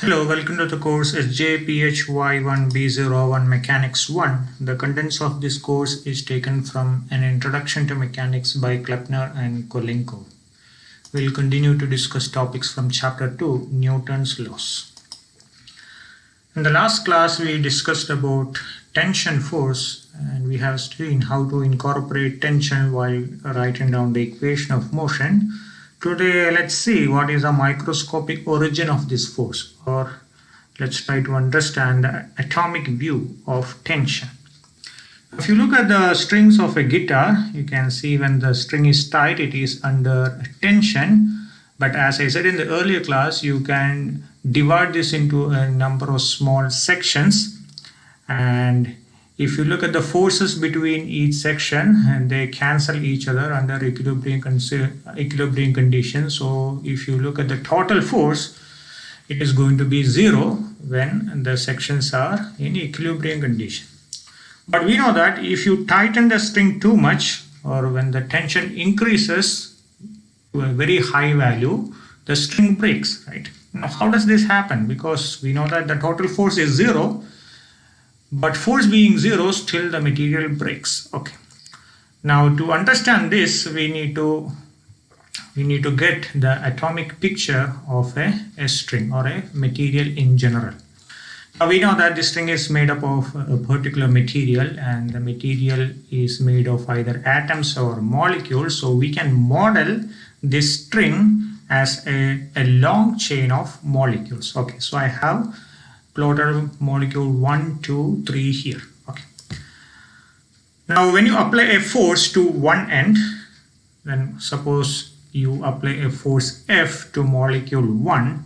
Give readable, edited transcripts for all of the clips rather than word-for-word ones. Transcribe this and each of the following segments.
Hello, welcome to the course SJPHY1B01 Mechanics 1. The contents of this course is taken from an Introduction to Mechanics by Klepner and Kolenko. We will continue to discuss topics from Chapter 2, Newton's Laws. In the last class, we discussed about tension force, and we have seen how to incorporate tension while writing down the equation of motion. Today, let's see what is the microscopic origin of this force, or let's try to understand the atomic view of tension. If you look at the strings of a guitar, you can see when the string is tight, it is under tension. But as I said in the earlier class, you can divide this into a number of small sections. And if you look at the forces between each section, and they cancel each other under equilibrium conditions. So if you look at the total force, it is going to be zero when the sections are in equilibrium condition. But we know that if you tighten the string too much, or when the tension increases to a very high value, the string breaks, right? Now, how does this happen? Because we know that the total force is zero, but force being zero, still the material breaks. Okay. Now, to understand this, we need to get the atomic picture of a string or a material in general. Now, we know that this string is made up of a particular material, and the material is made of either atoms or molecules. So we can model this string as a long chain of molecules. Okay, so I have plotted molecule 1, 2, 3 here. Okay. Now, when you apply a force to one end, then suppose you apply a force F to molecule 1,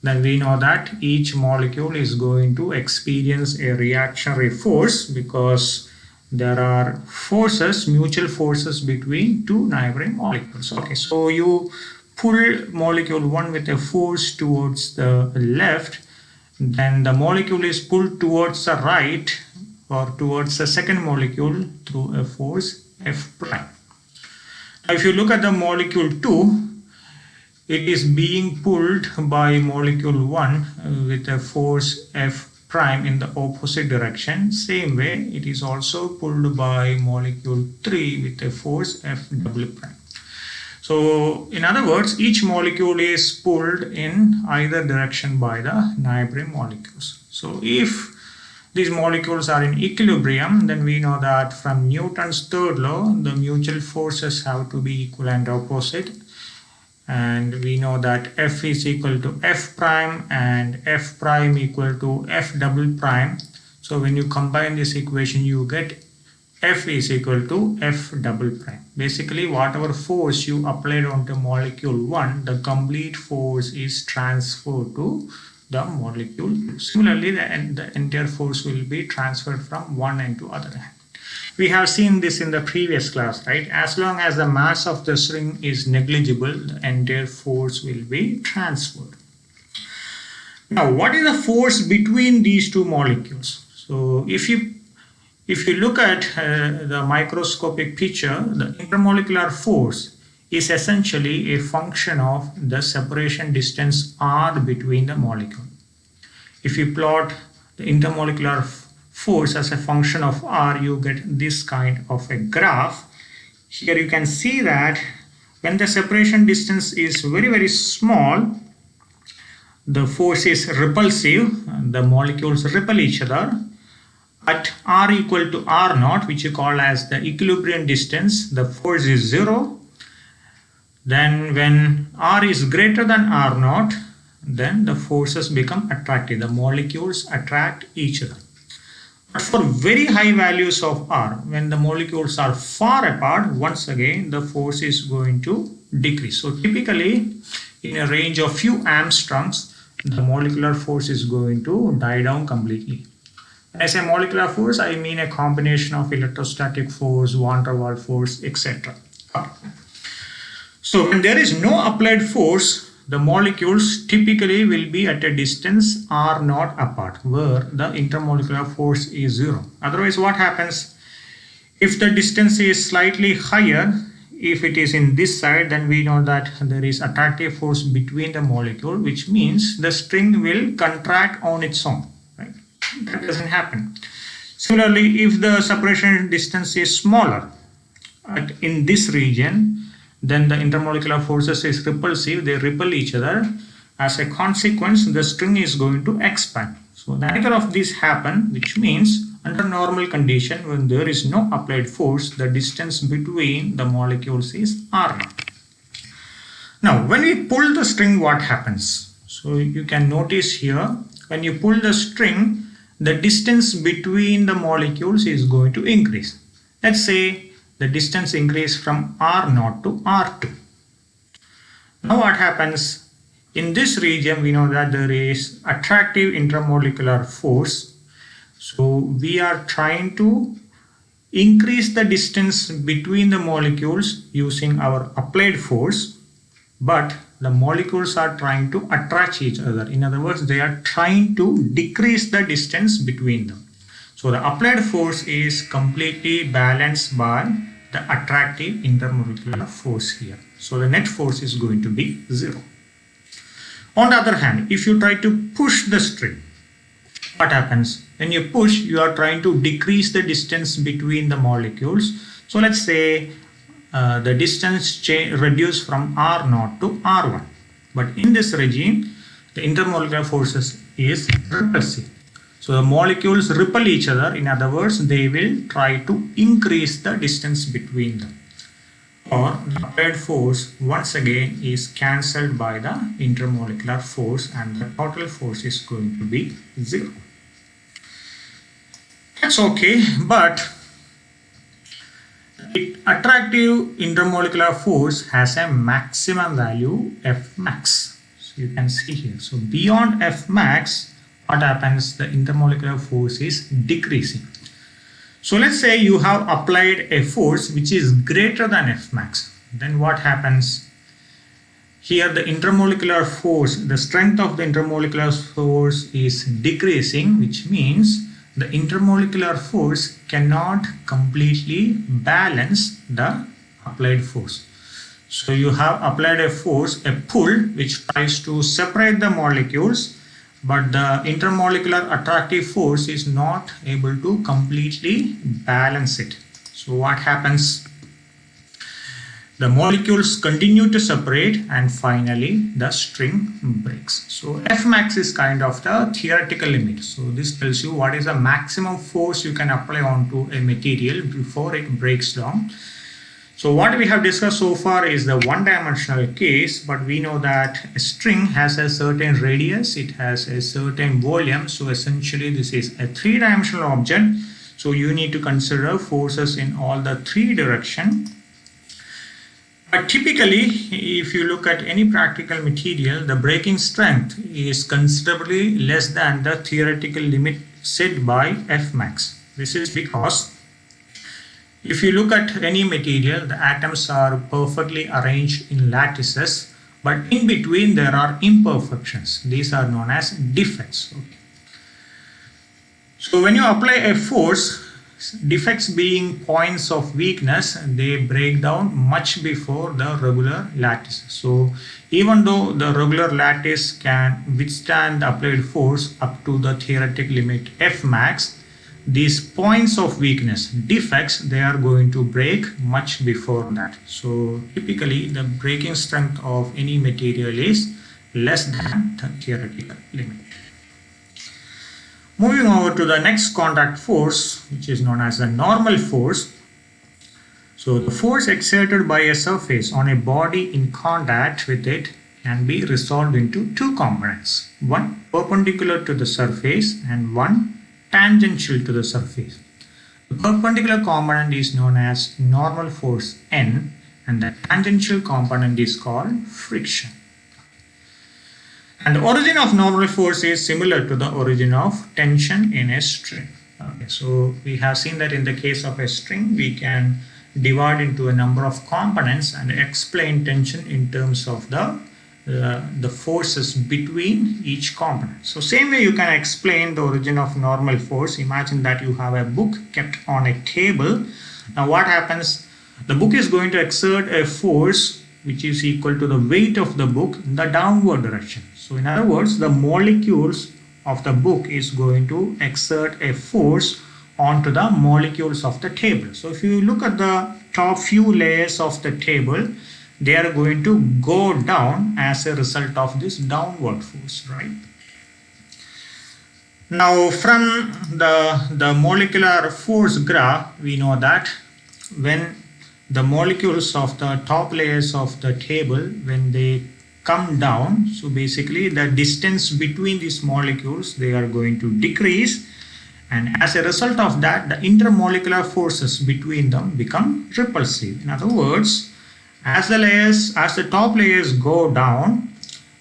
then we know that each molecule is going to experience a reactionary force because there are forces, mutual forces between two neighboring molecules. Okay, so you pull molecule 1 with a force towards the left, then the molecule is pulled towards the right or towards the second molecule through a force F prime. Now, if you look at the molecule 2, it is being pulled by molecule 1 with a force F prime in the opposite direction. Same way, it is also pulled by molecule 3 with a force F double prime. So, in other words, each molecule is pulled in either direction by the neighboring molecules. So, if these molecules are in equilibrium, then we know that from Newton's third law, the mutual forces have to be equal and opposite. And we know that F is equal to F prime and F prime equal to F double prime. So when you combine this equation, you get F is equal to F double prime. Basically, whatever force you applied onto molecule 1, the complete force is transferred to the molecule 2. Similarly, the entire force will be transferred from one end to other end. We have seen this in the previous class, right? As long as the mass of the string is negligible, the entire force will be transferred. Now, what is the force between these two molecules? So, if you look at the microscopic picture, the intermolecular force is essentially a function of the separation distance r between the molecule. If you plot the intermolecular force as a function of r, you get this kind of a graph. Here you can see that when the separation distance is very, very small, the force is repulsive, the molecules repel each other. At r equal to r naught, which you call as the equilibrium distance, the force is zero. Then when r is greater than r naught, then the forces become attractive. The molecules attract each other. But for very high values of r, when the molecules are far apart, once again the force is going to decrease. So typically, in a range of few Armstrongs, the molecular force is going to die down completely. When I say molecular force, I mean a combination of electrostatic force, van der Waals force, etc. So when there is no applied force, the molecules typically will be at a distance r naught apart, where the intermolecular force is zero. Otherwise, what happens? If the distance is slightly higher, if it is in this side, then we know that there is attractive force between the molecule, which means the string will contract on its own, right? That doesn't happen. Similarly, if the separation distance is smaller in this region, then the intermolecular forces is repulsive, they repel each other. As a consequence, the string is going to expand. So neither of these happen, which means under normal condition, when there is no applied force, the distance between the molecules is r0. Now, when we pull the string, what happens? So you can notice here, when you pull the string, the distance between the molecules is going to increase. Let's say the distance increase from r0 to r2. Now what happens? In this region, we know that there is attractive intermolecular force. So we are trying to increase the distance between the molecules using our applied force, but the molecules are trying to attract each other. In other words, they are trying to decrease the distance between them. So the applied force is completely balanced by the attractive intermolecular force here. So the net force is going to be 0. On the other hand, if you try to push the string, what happens? When you push, you are trying to decrease the distance between the molecules. So let's say the distance reduced from r0 to r1. But in this regime, the intermolecular forces is repulsive. So the molecules repel each other. In other words, they will try to increase the distance between them. Or the applied force once again is cancelled by the intermolecular force, and the total force is going to be 0. That's okay, but the attractive intermolecular force has a maximum value F max. So you can see here. So beyond F max, what happens? The intermolecular force is decreasing. So let's say you have applied a force which is greater than F max. Then what happens? Here the intermolecular force, the strength of the intermolecular force is decreasing, which means the intermolecular force cannot completely balance the applied force. So you have applied a force, a pull, which tries to separate the molecules, but the intermolecular attractive force is not able to completely balance it. So what happens? The molecules continue to separate and finally the string breaks. So Fmax is kind of the theoretical limit. So this tells you what is the maximum force you can apply onto a material before it breaks down. So what we have discussed so far is the one-dimensional case, but we know that a string has a certain radius, it has a certain volume. So essentially this is a three-dimensional object. So you need to consider forces in all the three directions. But typically, if you look at any practical material, the breaking strength is considerably less than the theoretical limit set by Fmax. This is because if you look at any material, the atoms are perfectly arranged in lattices, but in between there are imperfections. These are known as defects. Okay. So when you apply a force, defects being points of weakness, they break down much before the regular lattice. So even though the regular lattice can withstand the applied force up to the theoretical limit Fmax, these points of weakness, defects, they are going to break much before that. So typically the breaking strength of any material is less than the theoretical limit. Moving over to the next contact force, which is known as the normal force. So the force exerted by a surface on a body in contact with it can be resolved into two components, one perpendicular to the surface and one tangential to the surface. The perpendicular component is known as normal force N, and the tangential component is called friction. And the origin of normal force is similar to the origin of tension in a string. Okay, so we have seen that in the case of a string, we can divide into a number of components and explain tension in terms of the forces between each component. So same way you can explain the origin of normal force. Imagine that you have a book kept on a table. Now what happens the book is going to exert a force which is equal to the weight of the book in the downward direction. So in other words, the molecules of the book is going to exert a force onto the molecules of the table. So if you look at the top few layers of the table, they are going to go down as a result of this downward force, right? Now from the molecular force graph, we know that when the molecules of the top layers of the table, when they come down, so basically the distance between these molecules, they are going to decrease, and as a result of that, the intermolecular forces between them become repulsive. In other words, as the top layers go down,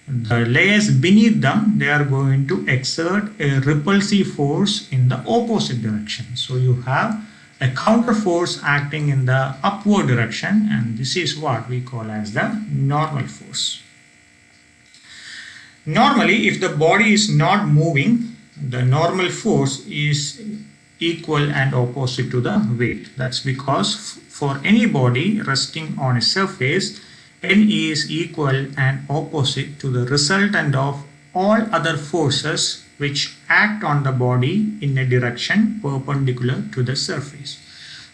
the layers beneath them, they are going to exert a repulsive force in the opposite direction. So you have a counter force acting in the upward direction, and this is what we call as the normal force. Normally, if the body is not moving, the normal force is equal and opposite to the weight. That's because for any body resting on a surface, N is equal and opposite to the resultant of all other forces which act on the body in a direction perpendicular to the surface.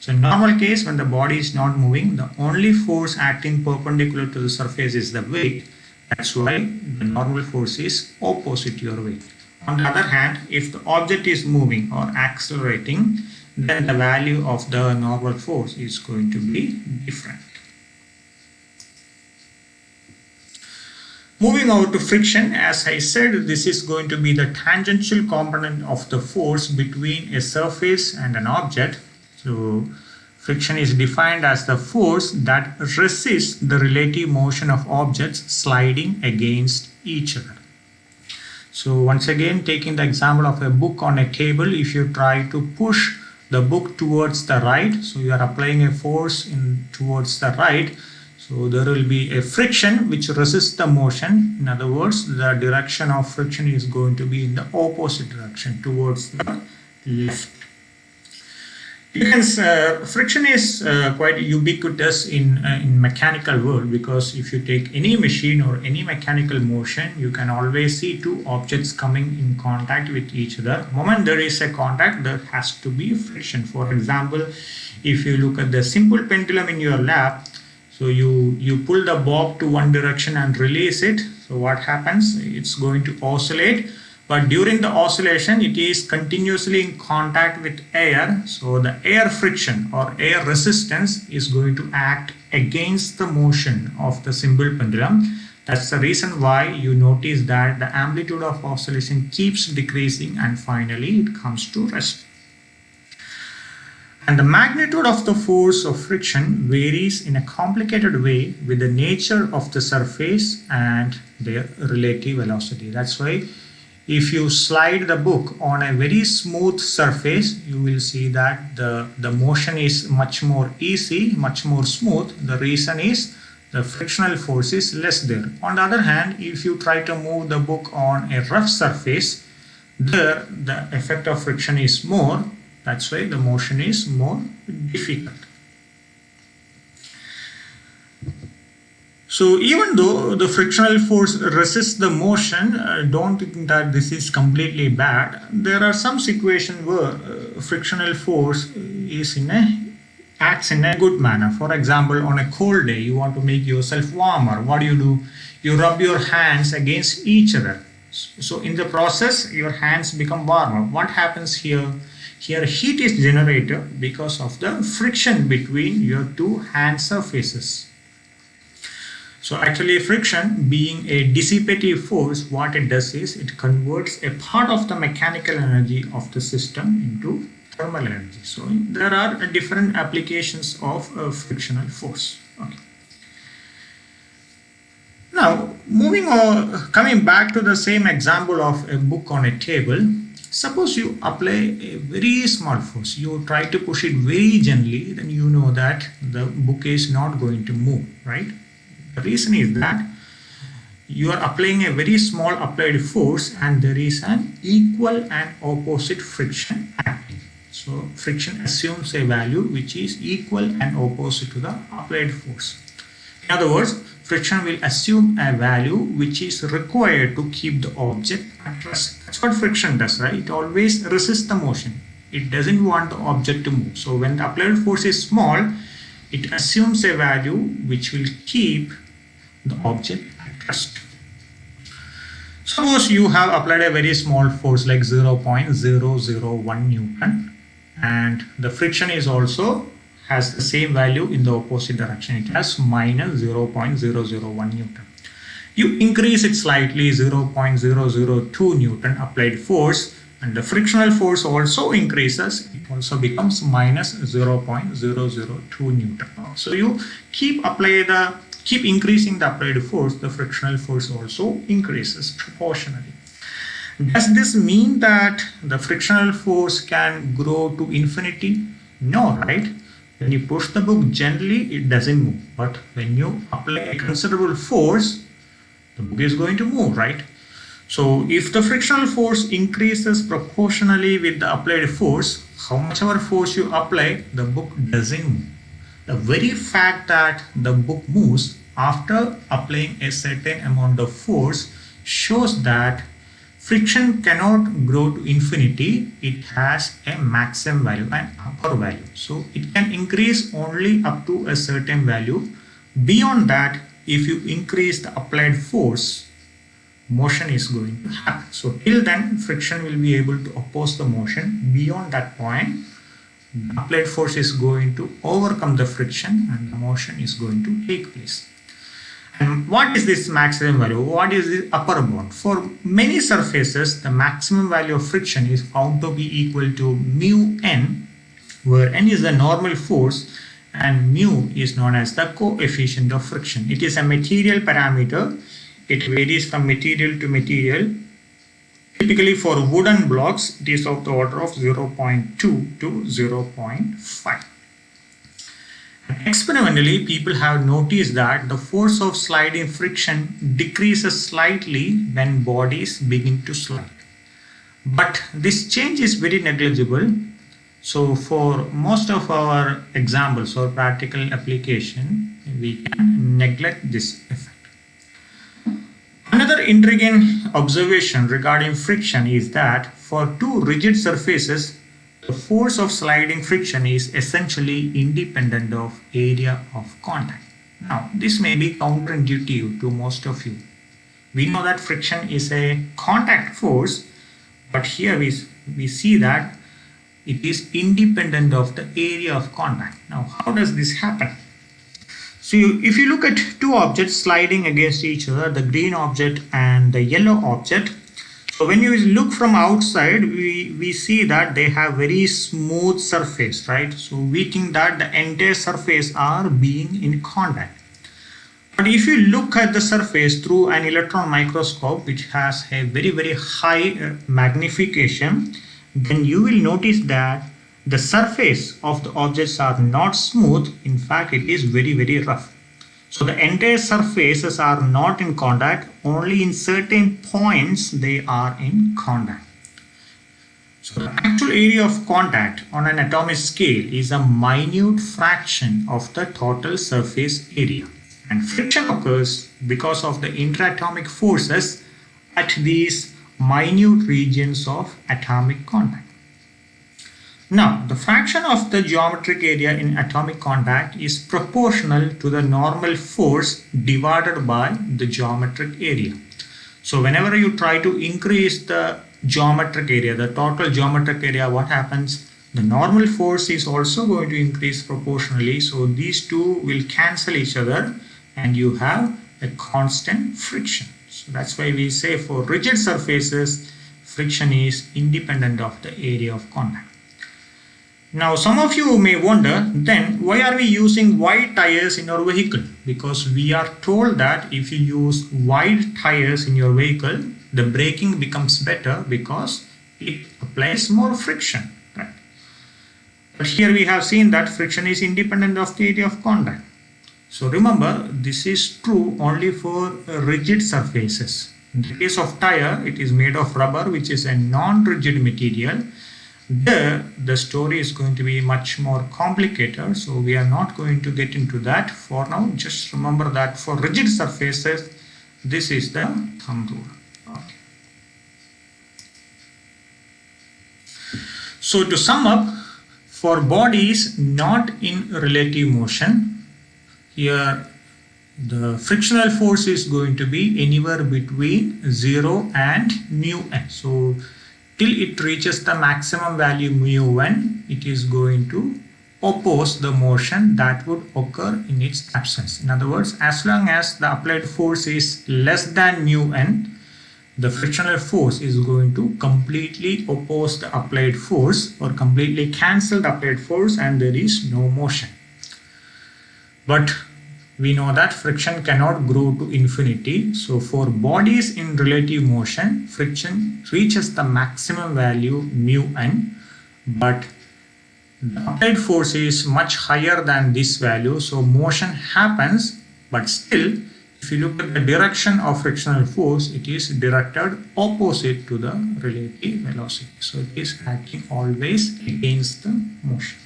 So in normal case, when the body is not moving, the only force acting perpendicular to the surface is the weight. That's why the normal force is opposite to your weight. On the other hand, if the object is moving or accelerating, then the value of the normal force is going to be different. Moving over to friction, as I said, this is going to be the tangential component of the force between a surface and an object. So friction is defined as the force that resists the relative motion of objects sliding against each other. So once again, taking the example of a book on a table, if you try to push the book towards the right, so you are applying a force towards the right, so there will be a friction which resists the motion. In other words, the direction of friction is going to be in the opposite direction, towards the left. Friction is quite ubiquitous in mechanical world, because if you take any machine or any mechanical motion, you can always see two objects coming in contact with each other. The moment there is a contact, there has to be friction. For example, if you look at the simple pendulum in your lab, so you pull the bob to one direction and release it. So what happens? It's going to oscillate. But during the oscillation, it is continuously in contact with air. So the air friction or air resistance is going to act against the motion of the simple pendulum. That's the reason why you notice that the amplitude of oscillation keeps decreasing and finally it comes to rest. And the magnitude of the force of friction varies in a complicated way with the nature of the surface and their relative velocity. That's why if you slide the book on a very smooth surface, you will see that the motion is much more easy, much more smooth. The reason is the frictional force is less there. On the other hand, if you try to move the book on a rough surface, there the effect of friction is more. That's why the motion is more difficult. So even though the frictional force resists the motion, don't think that this is completely bad. There are some situations where frictional force acts in a good manner. For example, on a cold day, you want to make yourself warmer. What do? You rub your hands against each other. So in the process, your hands become warmer. What happens here? Here heat is generated because of the friction between your two hand surfaces. So actually friction being a dissipative force, what it does is it converts a part of the mechanical energy of the system into thermal energy. So there are different applications of frictional force. Okay. Now coming back to the same example of a book on a table, suppose you apply a very small force, you try to push it very gently, then you know that the book is not going to move, right? The reason is that you are applying a very small applied force and there is an equal and opposite friction acting. So friction assumes a value which is equal and opposite to the applied force. In other words, friction will assume a value which is required to keep the object at rest. That's what friction does, right? It always resists the motion. It doesn't want the object to move. So when the applied force is small, it assumes a value which will keep the object at rest. Suppose you have applied a very small force like 0.001 Newton, and the friction is also has the same value in the opposite direction. It has minus 0.001 Newton. You increase it slightly, 0.002 Newton applied force, and the frictional force also increases. It also becomes minus 0.002 Newton. So you keep increasing the applied force, the frictional force also increases proportionally. Does this mean that the frictional force can grow to infinity? No, right? When you push the book gently, it doesn't move. But when you apply a considerable force, the book is going to move, right? So if the frictional force increases proportionally with the applied force, how much ever force you apply, the book doesn't move. The very fact that the book moves after applying a certain amount of force shows that friction cannot grow to infinity. It has a maximum value, an upper value. So it can increase only up to a certain value. Beyond that, if you increase the applied force, motion is going to happen. So till then, friction will be able to oppose the motion. Beyond that point, the applied force is going to overcome the friction and the motion is going to take place. And what is this maximum value? What is the upper bound? For many surfaces, the maximum value of friction is found to be equal to mu n, where n is the normal force and mu is known as the coefficient of friction. It is a material parameter. It varies from material to material. Typically for wooden blocks, it is of the order of 0.2 to 0.5. Experimentally, people have noticed that the force of sliding friction decreases slightly when bodies begin to slide. But this change is very negligible. So for most of our examples or practical application, we can neglect this effect. Another intriguing observation regarding friction is that for two rigid surfaces, the force of sliding friction is essentially independent of area of contact. Now, this may be counterintuitive to most of you. We know that friction is a contact force, but here we see that it is independent of the area of contact. Now, how does this happen? So, if you look at two objects sliding against each other, the green object and the yellow object, so when you look from outside, we see that they have very smooth surface, right? So we think that the entire surface are being in contact. But if you look at the surface through an electron microscope, which has a very, very high magnification, then you will notice that the surface of the objects are not smooth. In fact, it is very, very rough. So the entire surfaces are not in contact, only in certain points they are in contact. So the actual area of contact on an atomic scale is a minute fraction of the total surface area. And friction occurs because of the interatomic forces at these minute regions of atomic contact. Now, the fraction of the geometric area in atomic contact is proportional to the normal force divided by the geometric area. So, whenever you try to increase the geometric area, the total geometric area, what happens? The normal force is also going to increase proportionally. So, these two will cancel each other and you have a constant friction. So, that's why we say for rigid surfaces, friction is independent of the area of contact. Now, some of you may wonder, then why are we using wide tires in our vehicle? Because we are told that if you use wide tires in your vehicle, the braking becomes better because it applies more friction, right? But here we have seen that friction is independent of the area of contact. So remember, this is true only for rigid surfaces. In the case of tire, it is made of rubber, which is a non-rigid material. There, the story is going to be much more complicated, so we are not going to get into that for now. Just remember that for rigid surfaces, this is the thumb rule. Okay. So to sum up, for bodies not in relative motion, here the frictional force is going to be anywhere between 0 and mu n. So till it reaches the maximum value mu n, it is going to oppose the motion that would occur in its absence. In other words, as long as the applied force is less than mu n, the frictional force is going to completely oppose the applied force or completely cancel the applied force, and there is no motion. But we know that friction cannot grow to infinity. So for bodies in relative motion, friction reaches the maximum value mu n, but the applied force is much higher than this value. So motion happens, but still, if you look at the direction of frictional force, it is directed opposite to the relative velocity. So it is acting always against the motion.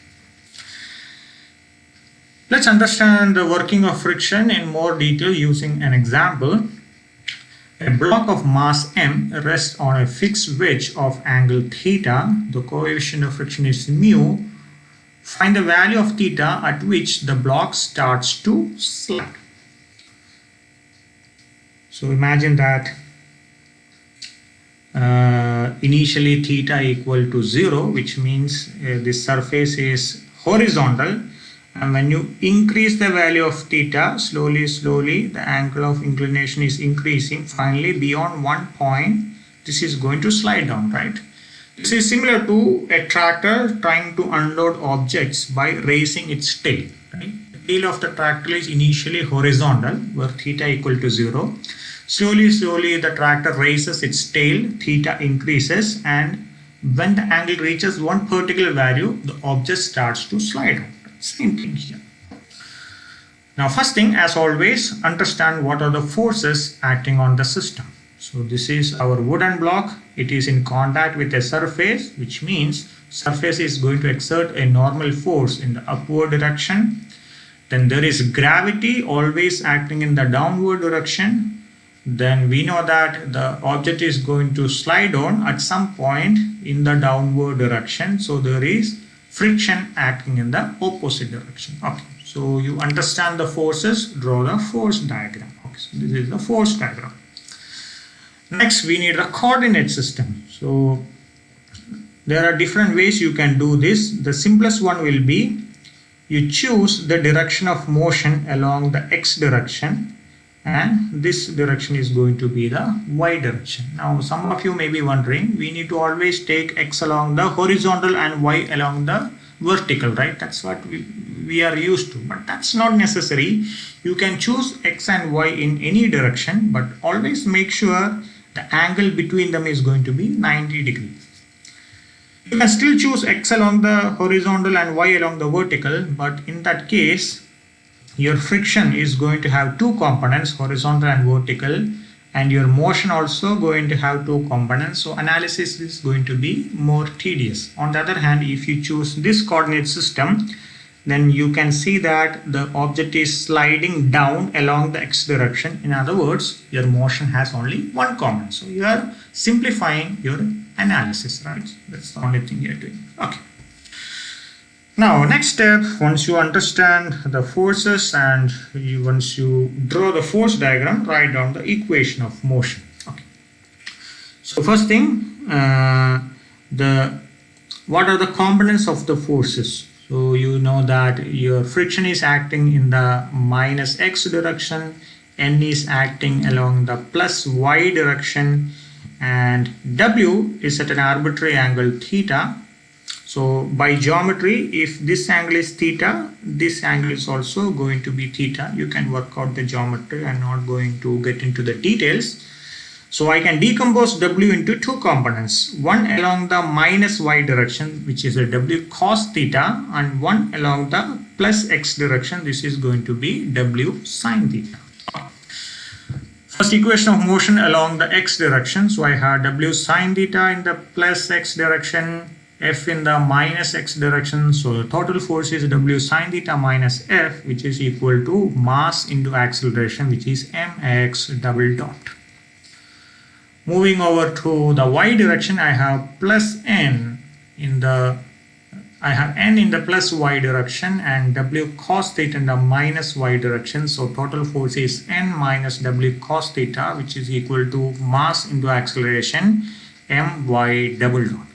Let's understand the working of friction in more detail using an example. A block of mass m rests on a fixed wedge of angle theta. The coefficient of friction is mu. Find the value of theta at which the block starts to slide. So imagine that initially theta equal to 0, which means this surface is horizontal. And when you increase the value of theta, slowly, the angle of inclination is increasing. Finally, beyond one point, this is going to slide down, right? This is similar to a tractor trying to unload objects by raising its tail, right? The tail of the tractor is initially horizontal, where theta equal to 0. Slowly, the tractor raises its tail, theta increases, and when the angle reaches one particular value, the object starts to slide down. Same thing here. Now first thing, as always, understand what are the forces acting on the system. So this is our wooden block. It is in contact with a surface, which means surface is going to exert a normal force in the upward direction. Then there is gravity always acting in the downward direction. Then we know that the object is going to slide on at some point in the downward direction. So there is friction acting in the opposite direction. Okay, so you understand the forces, draw the force diagram. Okay, so this is the force diagram. Next, we need a coordinate system. So there are different ways you can do this. The simplest one will be you choose the direction of motion along the x direction, and this direction is going to be the y direction. Now some of you may be wondering, we need to always take x along the horizontal and y along the vertical, right? That's what we are used to, but that's not necessary. You can choose x and y in any direction, but always make sure the angle between them is going to be 90 degrees. You can still choose x along the horizontal and y along the vertical, but in that case your friction is going to have two components, horizontal and vertical, and your motion also going to have two components. So analysis is going to be more tedious. On the other hand, if you choose this coordinate system, then you can see that the object is sliding down along the x direction. In other words, your motion has only one component. So you are simplifying your analysis, right? That's the only thing you're doing. Okay. Now, next step, once you understand the forces and once you draw the force diagram, write down the equation of motion. Okay. So first thing, what are the components of the forces? So you know that your friction is acting in the minus x direction, N is acting along the plus y direction, and W is at an arbitrary angle theta. So by geometry, if this angle is theta, this angle is also going to be theta. You can work out the geometry. I'm not going to get into the details. So I can decompose W into two components. One along the minus y direction, which is a W cos theta, and one along the plus x direction. This is going to be W sin theta. First equation of motion along the x direction. So I have W sin theta in the plus x direction, F in the minus x direction. So the total force is W sine theta minus F, which is equal to mass into acceleration, which is mx double dot. Moving over to the y direction, I have n in the plus y direction and W cos theta in the minus y direction. So total force is n minus W cos theta, which is equal to mass into acceleration my double dot.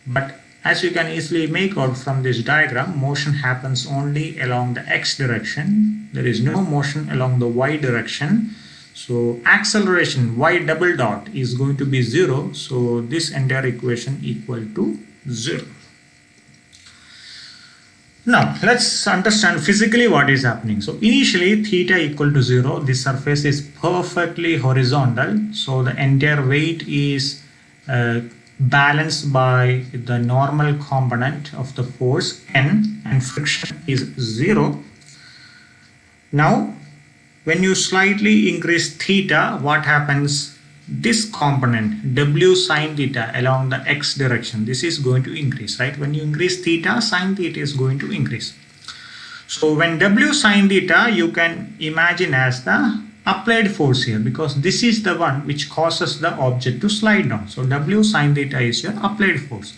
But as you can easily make out from this diagram, motion happens only along the x direction. There is no motion along the y direction. So acceleration y double dot is going to be 0. So this entire equation equal to 0. Now let's understand physically what is happening. So initially theta equal to 0. This surface is perfectly horizontal. So the entire weight is balanced by the normal component of the force n, and friction is 0. Now when you slightly increase theta, what happens? This component W sine theta along the x direction, this is going to increase, right? When you increase theta, sine theta is going to increase. So when W sine theta, you can imagine as the applied force here, because this is the one which causes the object to slide down. So W sine theta is your applied force.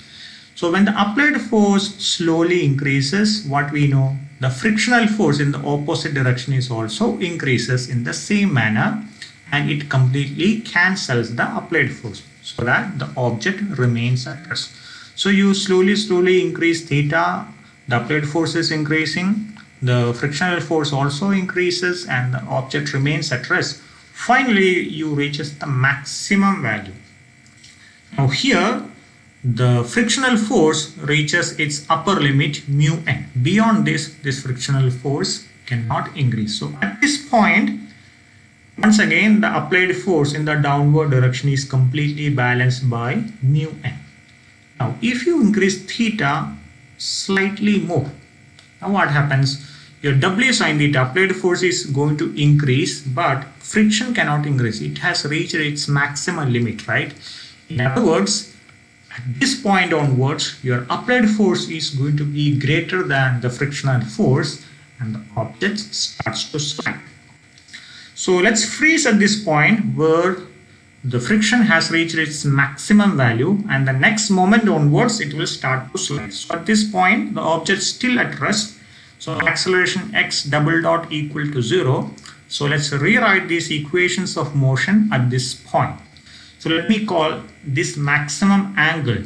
So when the applied force slowly increases, what we know? The frictional force in the opposite direction is also increases in the same manner, and it completely cancels the applied force so that the object remains at rest. So you slowly increase theta, the applied force is increasing, the frictional force also increases, and the object remains at rest. Finally, you reaches the maximum value. Now here, the frictional force reaches its upper limit mu n. Beyond this frictional force cannot increase. So at this point, once again, the applied force in the downward direction is completely balanced by mu n. Now, if you increase theta slightly more, now what happens? Your W sine theta applied force is going to increase, but friction cannot increase. It has reached its maximum limit, right? In other words, at this point onwards, your applied force is going to be greater than the frictional force, and the object starts to slide. So let's freeze at this point where the friction has reached its maximum value, and the next moment onwards it will start to slide. So at this point the object is still at rest. So acceleration x double dot equal to 0. So let's rewrite these equations of motion at this point. So let me call this maximum angle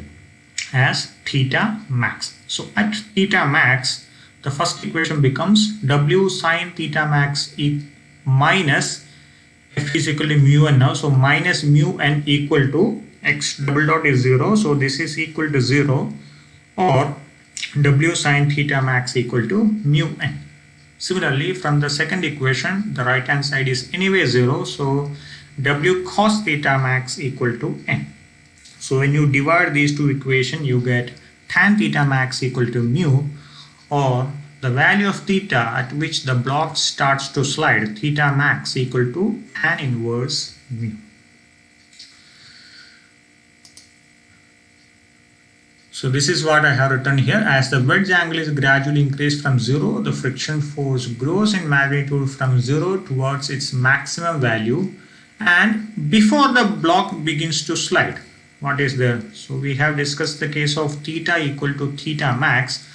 as theta max. So at theta max, the first equation becomes W sine theta max minus F is equal to mu n now. So minus mu n equal to x double dot is 0. So this is equal to 0, or W sine theta max equal to mu n. Similarly, from the second equation, the right hand side is anyway 0. So W cos theta max equal to n. So when you divide these two equations, you get tan theta max equal to mu, or the value of theta at which the block starts to slide, theta max equal to tan inverse mu. So this is what I have written here. As the wedge angle is gradually increased from 0, the friction force grows in magnitude from 0 towards its maximum value, and before the block begins to slide, what is there? So we have discussed the case of theta equal to theta max.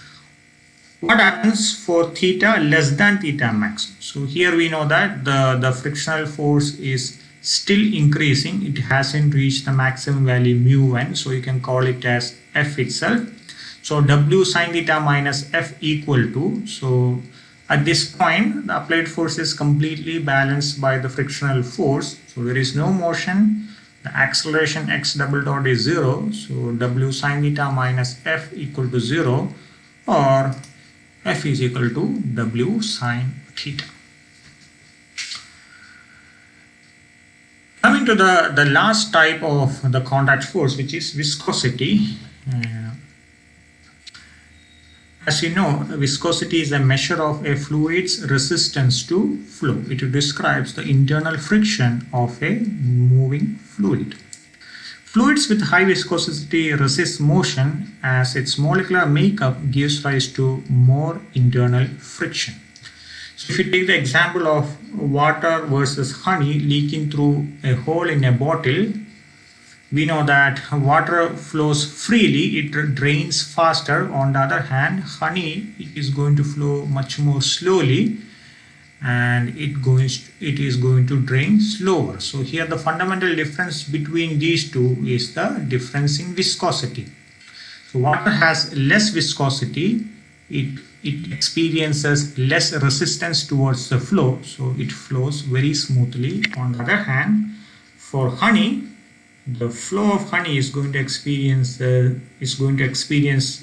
What happens for theta less than theta max? So here we know that the frictional force is still increasing. It hasn't reached the maximum value mu n, so you can call it as F itself. So W sine theta minus F equal to, so at this point the applied force is completely balanced by the frictional force, so there is no motion. The acceleration x double dot is 0, so W sine theta minus F equal to 0, or F is equal to W sine theta. Coming to the last type of the contact force, which is viscosity. As you know, viscosity is a measure of a fluid's resistance to flow. It describes the internal friction of a moving fluid. Fluids with high viscosity resist motion as its molecular makeup gives rise to more internal friction. So if you take the example of water versus honey leaking through a hole in a bottle, we know that water flows freely, it drains faster. On the other hand, honey, it is going to flow much more slowly and it is going to drain slower. So here the fundamental difference between these two is the difference in viscosity. So water has less viscosity, it experiences less resistance towards the flow, so it flows very smoothly. On the other hand, for honey, the flow of honey is going to experience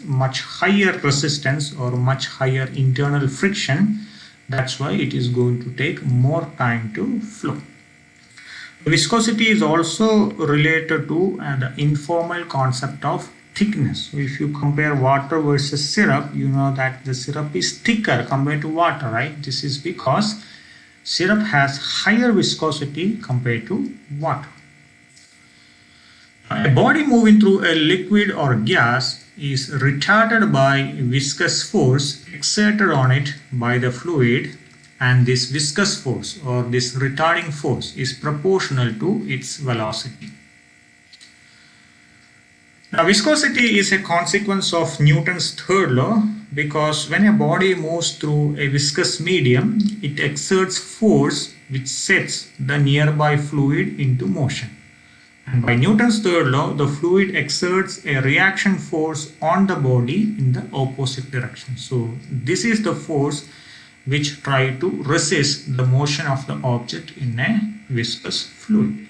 much higher resistance or much higher internal friction. That's why it is going to take more time to flow. Viscosity is also related to the informal concept of thickness. So if you compare water versus syrup, you know that the syrup is thicker compared to water, right? This is because syrup has higher viscosity compared to water. A body moving through a liquid or gas is retarded by viscous force exerted on it by the fluid, and this viscous force or this retarding force is proportional to its velocity. Now, viscosity is a consequence of Newton's third law because when a body moves through a viscous medium, it exerts force which sets the nearby fluid into motion. And by Newton's third law, the fluid exerts a reaction force on the body in the opposite direction. So this is the force which tries to resist the motion of the object in a viscous fluid.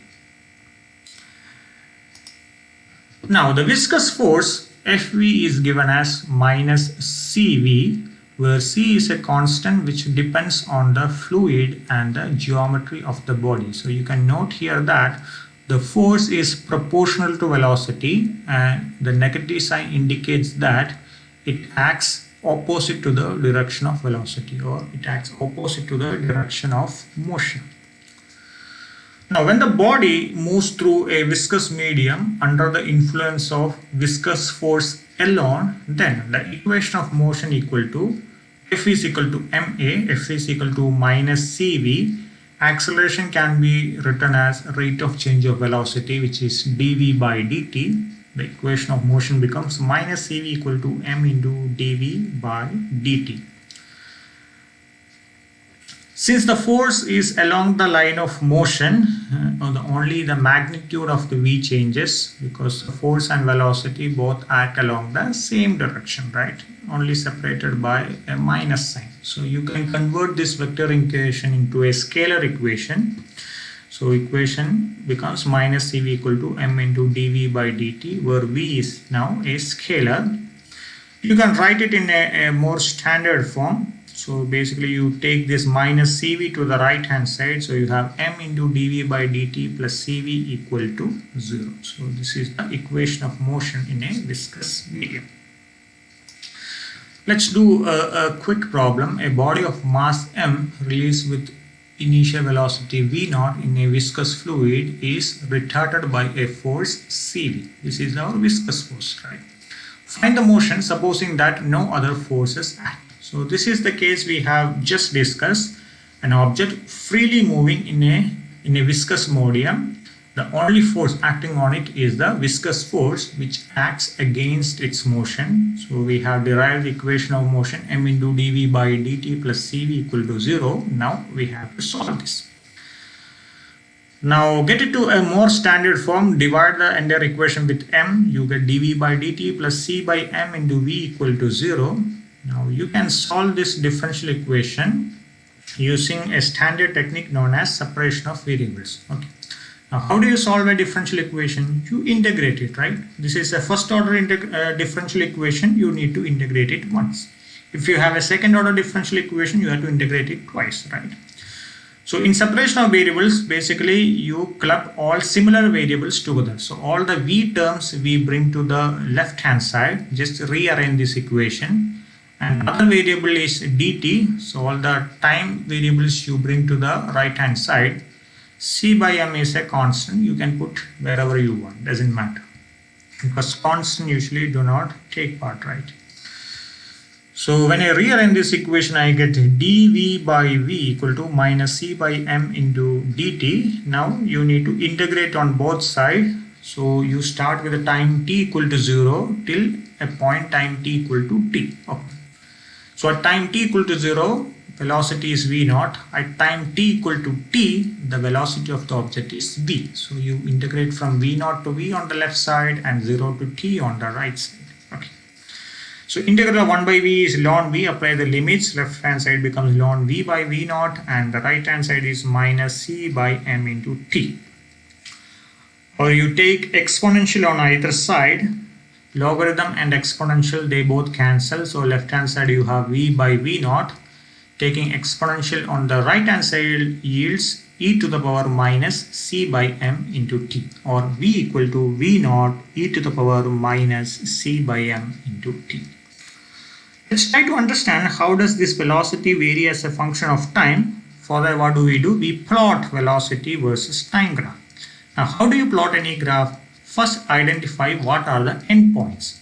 Now the viscous force Fv is given as minus Cv, where C is a constant which depends on the fluid and the geometry of the body. So you can note here that the force is proportional to velocity and the negative sign indicates that it acts opposite to the direction of velocity, or it acts opposite to the direction of motion. Now when the body moves through a viscous medium under the influence of viscous force alone, then the equation of motion equal to F is equal to ma, F is equal to minus Cv. Acceleration can be written as rate of change of velocity, which is dv by dt. The equation of motion becomes minus Cv equal to m into dv by dt. Since the force is along the line of motion, only the magnitude of the v changes because the force and velocity both act along the same direction, right? Only separated by a minus sign. So you can convert this vector equation into a scalar equation. So equation becomes minus Cv equal to m into dv by dt, where v is now a scalar. You can write it in a more standard form. So basically you take this minus Cv to the right hand side. So you have m into dv by dt plus Cv equal to 0. So this is the equation of motion in a viscous medium. Let's do a quick problem. A body of mass m released with initial velocity v0 in a viscous fluid is retarded by a force Cv. This is our viscous force, right? Find the motion supposing that no other forces act. So this is the case we have just discussed. An object freely moving in a viscous medium. The only force acting on it is the viscous force which acts against its motion. So we have derived the equation of motion m into dv by dt plus Cv equal to 0. Now we have to solve this. Now get it to a more standard form. Divide the entire equation with m. You get dv by dt plus c by m into v equal to 0. Now you can solve this differential equation using a standard technique known as separation of variables. Okay. Now how do you solve a differential equation? You integrate it, right? This is a first order differential equation. You need to integrate it once. If you have a second order differential equation, you have to integrate it twice, right? So in separation of variables, basically you club all similar variables together. So all the v terms we bring to the left hand side, just rearrange this equation. And another variable is dt. So all the time variables you bring to the right hand side. C by m is a constant. You can put wherever you want, doesn't matter. Because constant usually do not take part, right? So when I rearrange this equation, I get dv by v equal to minus c by m into dt. Now you need to integrate on both sides. So you start with a time t equal to 0 till a point time t equal to t. Okay. So at time t equal to 0, velocity is v naught. At time t equal to t, the velocity of the object is v. So you integrate from v naught to v on the left side and 0 to t on the right side. Okay. So integral of 1 by v is ln v. Apply the limits. Left hand side becomes ln v by v naught and the right hand side is minus c by m into t. Or you take exponential on either side. Logarithm and exponential, they both cancel. So left hand side you have v by v naught. Taking exponential on the right hand side yields e to the power minus c by m into t, or v equal to v naught e to the power minus c by m into t. Let's try to understand how does this velocity vary as a function of time. For that, what do? We plot velocity versus time graph. Now how do you plot any graph? First identify what are the endpoints.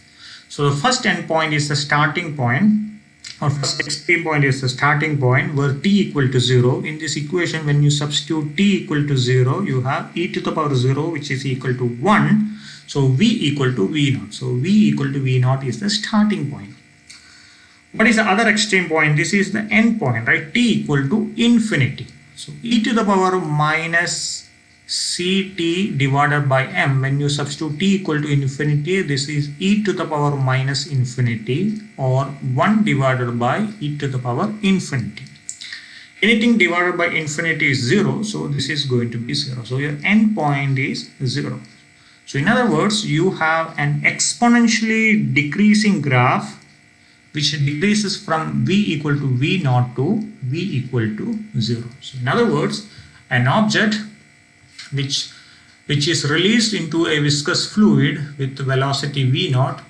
So the first endpoint is the starting point, or first extreme point is the starting point where t equal to 0. In this equation, when you substitute t equal to 0, you have e to the power 0 which is equal to 1. So v equal to v naught. So v equal to v naught is the starting point. What is the other extreme point? This is the end point, right? T equal to infinity. So e to the power minus ct divided by m. When you substitute t equal to infinity, this is e to the power minus infinity, or 1 divided by e to the power infinity. Anything divided by infinity is 0, so this is going to be 0. So your end point is 0. So in other words, you have an exponentially decreasing graph which decreases from v equal to v naught to v equal to 0. So in other words, an object which is released into a viscous fluid with velocity v naught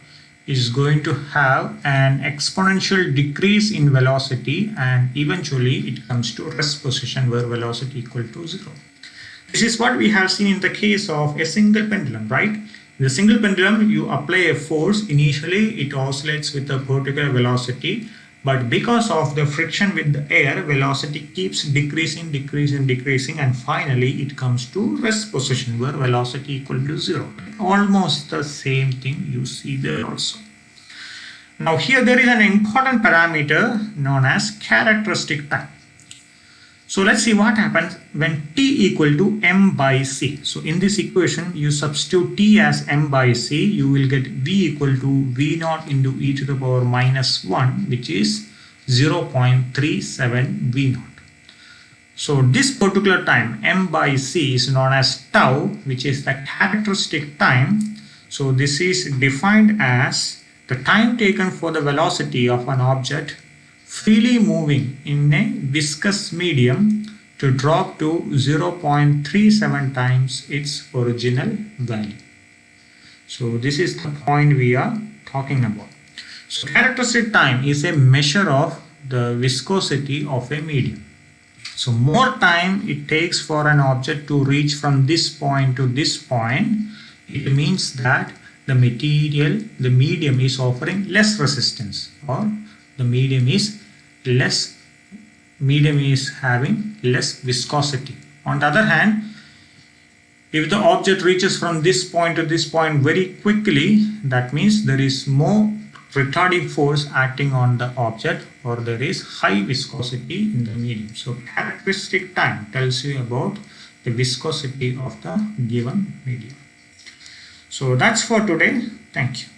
is going to have an exponential decrease in velocity, and eventually it comes to rest position where velocity equal to 0. This is what we have seen in the case of a single pendulum, right? The single pendulum, you apply a force. Initially it oscillates with a particular velocity, but because of the friction with the air, velocity keeps decreasing, and finally it comes to rest position where velocity equal to 0. Almost the same thing you see there also. Now here there is an important parameter known as characteristic time. So let's see what happens when t equal to m by c. So in this equation, you substitute t as m by c, you will get v equal to v naught into e to the power minus 1, which is 0.37 v naught. So this particular time m by c is known as tau, which is the characteristic time. So this is defined as the time taken for the velocity of an object freely moving in a viscous medium to drop to 0.37 times its original value. So this is the point we are talking about. So characteristic time is a measure of the viscosity of a medium. So more time it takes for an object to reach from this point to this point, it means that the medium is offering less resistance, or the medium is having less viscosity. On the other hand, if the object reaches from this point to this point very quickly, that means there is more retarding force acting on the object, or there is high viscosity in the medium. So characteristic time tells you about the viscosity of the given medium. So that's for today. Thank you.